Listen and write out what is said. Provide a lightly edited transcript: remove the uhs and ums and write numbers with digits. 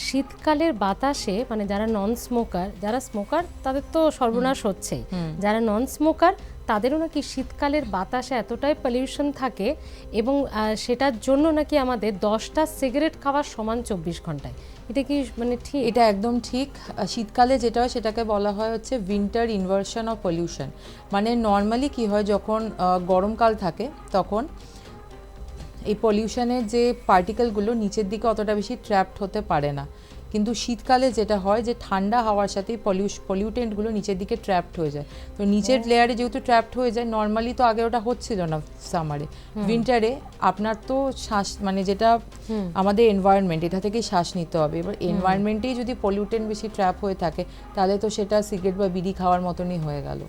শীতকালের বাতাসে মানে যারা নন স্মোকার, যারা স্মোকার তাদের তো সর্বনাশ হচ্ছেই, যারা নন স্মোকার তাদেরও নাকি শীতকালের বাতাসে এতটাই পলিউশন থাকে এবং সেটার জন্য নাকি আমাদের 10টা সিগারেট খাওয়ার সমান 24 ঘন্টায়। এটা কি মানে ঠিক? এটা একদম ঠিক। শীতকালে যেটা হয় সেটাকে বলা হয় হচ্ছে উইন্টার ইনভার্সন অফ পলিউশন। মানে নর্মালি কি হয়, যখন গরমকাল থাকে তখন এই পলিউশনের যে পার্টিকেলগুলো নিচের দিকে অতটা বেশি ট্র্যাপড হতে পারে না, কিন্তু শীতকালে যেটা হয় যে ঠান্ডা হাওয়ার সাথেই পলিউটেন্টগুলো নিচের দিকে ট্র্যাপড হয়ে যায়। তো নিচের লেয়ারে যেহেতু ট্র্যাপড হয়ে যায়, নর্মালি তো আগে ওটা হচ্ছিল না সামারে, উইন্টারে আপনার তো শ্বাস মানে যেটা আমাদের এনভায়রনমেন্ট, এটা থেকেই শ্বাস নিতে হবে। এবার এনভায়রনমেন্টেই যদি পলিউটেন্ট বেশি ট্র্যাপ হয়ে থাকে তাহলে তো সেটা সিগারেট বা বিড়ি খাওয়ার মতনই হয়ে গেল।